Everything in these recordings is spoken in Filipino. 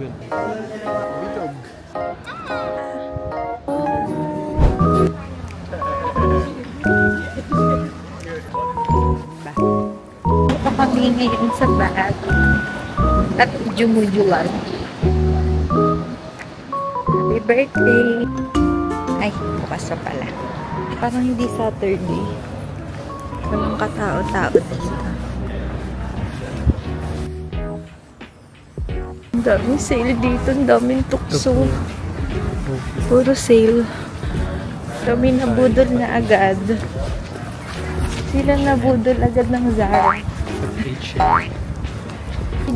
good. Bitog. Kami ngayon sa bahat at jumujulan. Happy birthday! Ay, bukas pa pala. Parang hindi Saturday. Walang katao-tao dito. Ang daming sale dito. Ang daming tukso. Puro sale. Kami nabudol na agad. Sila nabudol agad ng Zara.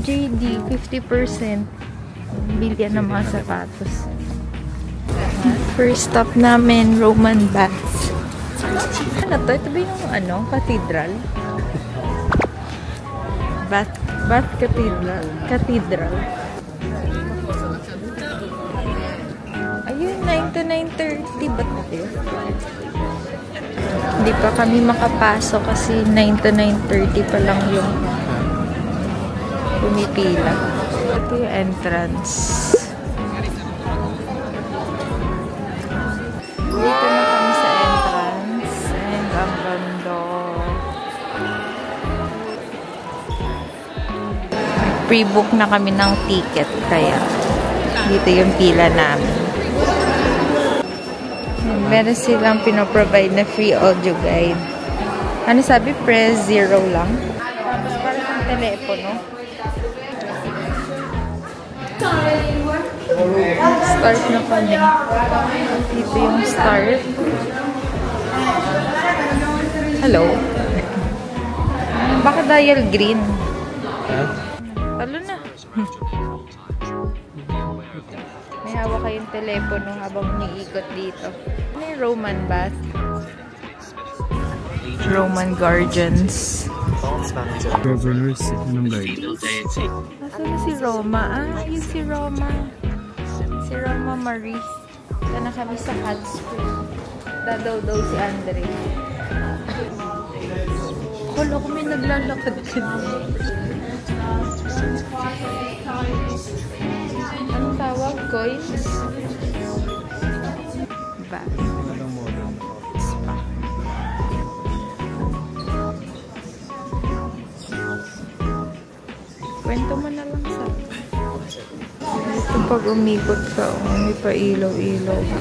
JD, 50%. Bilyan ng mga sapatos. First stop namin, Roman Baths. Ano to? Ito ba yung cathedral? Bath Cathedral. Ayun, 9 to 9:30. Ba't na yun? Hindi pa kami makapasok kasi 9 to 9:30 pa lang yung pumipila. Ito yung entrance. Dito na kami sa entrance. And ang ganda. Pre-book na kami ng ticket kaya dito yung pila namin. Meron silang pinoprovide na free audio guide. Ano sabi? Press 0 lang. Tapos parang ang telepono. Start na kami. Dito yung start. Hello. Baka dial green. Talo na. May hawak kayong telepono habang umiikot dito. Ano yung Roman Bath? Roman Gardens. Governors ng guide. Nasaan na si Roma? Ah, yun si Roma. Si Roma Marie. Ito na kami sa hot spring. Dadaw-daw si Andre. Kala ko may naglalakad sila. Anong tawag? Coins? Ba? Spa. Kwento mo na lang sa ito pag umikot ka, may pa-ilaw-ilaw ka.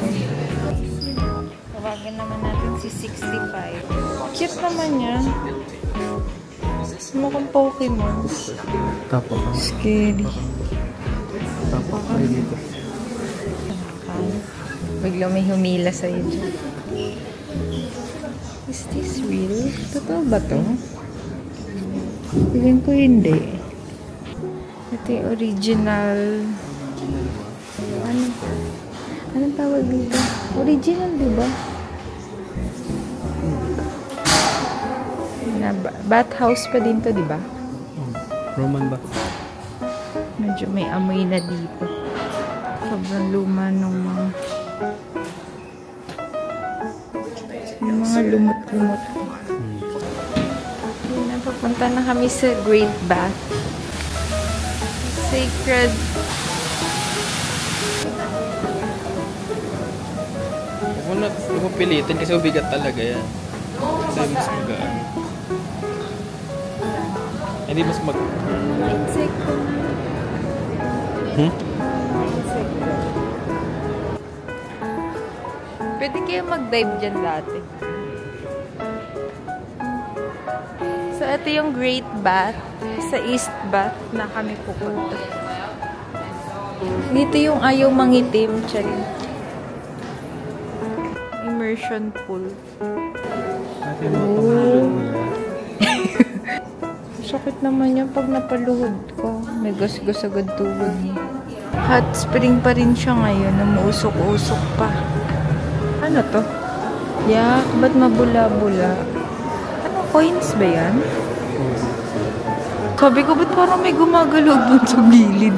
Tawagan naman natin si 65. Cute naman yan. Mukhang Pokemon. Tapo ka. Scary. Tapo ka dito. Biglang may humila sa'yo dyan. Is this real? Totoo ba to? Feeling ko hindi. Ito yung original. Anong tawag dito? Original, diba? Bathhouse pa din to, diba? Roman bath. Medyo may amoy na dito. Sobrang luma nung mga lumot-lumot. Napapunta na kami sa Great Bath. Sacred. Huwag mo pilitin kasi ubigat talaga yan. Kasi mas magaan. Hindi mas mag... Pwede kayo mag-dive dyan dati. So, ito yung Great Bath. Sa East Bath na kami pupunta. Dito yung ayaw mangitim. Charing. Immersion pool. Oh. Sakit naman yan pag napaluhod ka. May gus-gus agad tuhod niya. Hot spring pa rin siya ngayon. Namuusok-usok pa. Ano to? Yak, ba't mabula-bula? Ano, coins ba yan? Sabi ko, ba't parang may gumagalaw dun sa gilid?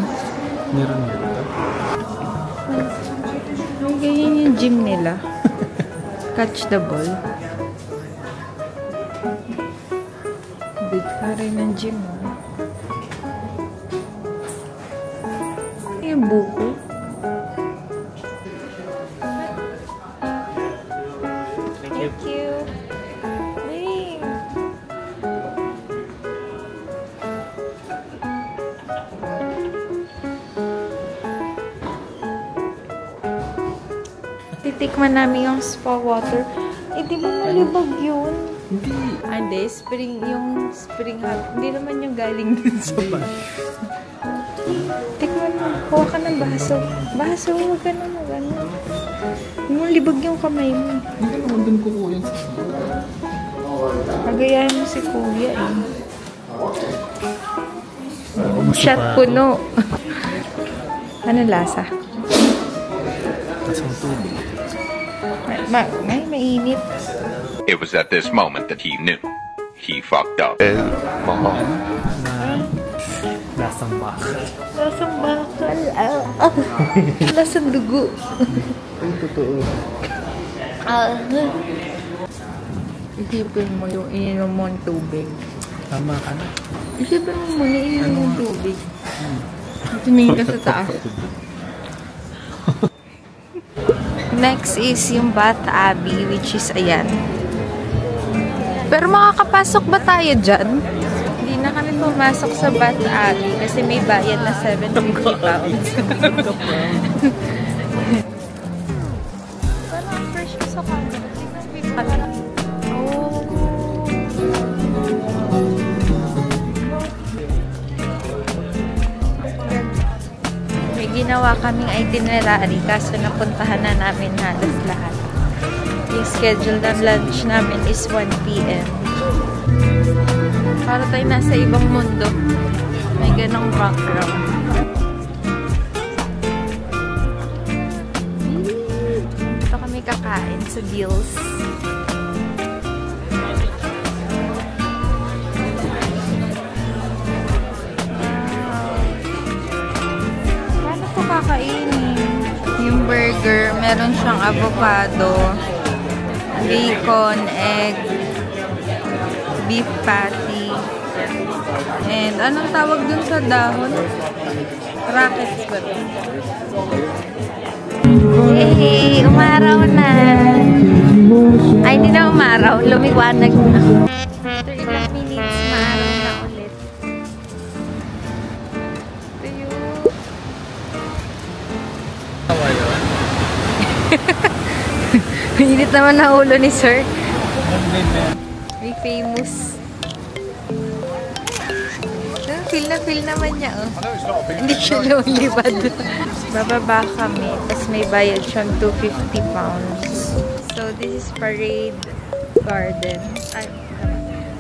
Meron na ito. Ay, ganyan yung gym nila. Catch the ball. Big ka rin ng gym, ha? yung buko. Thank you. Hey. Titikman namin yung spa water. Eh, di ba malibag yun? Hindi. Spring, yung spring hot. Hindi naman yung galing dun sa bar. Tikman mo. Huwa ka ng baso. Baso, huwag ka na mag-ano. Yung libag yung kamay mo. Hindi ka naman dun kukuyan sa Kagayahan mo si kuya eh. Shot puno. Ano lasa? Tasang tubig. May mainit. It was at this moment that he knew. He fucked up. Lasang bakal. Lasang bakal. Lasang dugo. Ay, totoo. Isipin mo yung ininom mo ng tubig. Tama ka na. Isipin mo muna ininom mo ng tubig. Tumingin ka sa taas. Next is yung Bath Abbey, which is ayan. Pero makakapasok ba tayo dyan? Hindi na kami pumasok sa Bath Abbey kasi may bayad na 750 pounds. Parang fresh ko sa camera. Tingnan mo yung May ginawa kaming itinerary kaso napuntahan na namin halos lahat. Yung schedule ng lunch namin is 1 p.m. Para tayo nasa ibang mundo. May ganong background. Ito kami kakain sa Bills. Kakainin. Yung burger, meron siyang avocado, bacon, egg, beef patty, and anong tawag dun sa dahon? Rackets ba ito? Hey, umaraw na! Ay, hindi na umaraw. Lumiwanag na. After ilang minutes, maaraw na ulit. Init naman na ulo ni sir. May famous. Feel naman niya, oh. Hindi siya lumilipad. Bababa kami, tapos may bayad siyang 250 pounds. So, this is Parade Garden. Ay,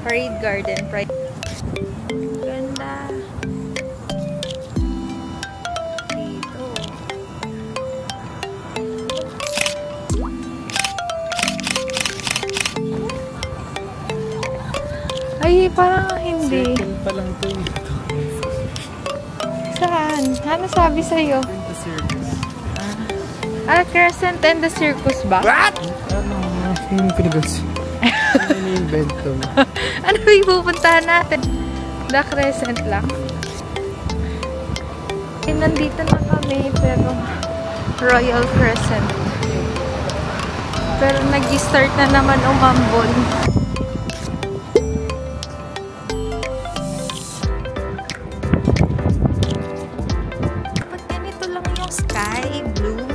Parade Garden. Ganda. Dito. Ay, parang hindi. Circle pa lang to. Saan? Ano sabi sa'yo? The circus. Crescent and the Circus ba? What? Hindi ko nag-gets. Ano ni-invento mo? Ano ba yung pupuntahan natin? The Crescent lang. Nandito na kami, pero Royal Crescent. Pero nag-start na naman umambon. Ba't ganito lang yung sky? Blue?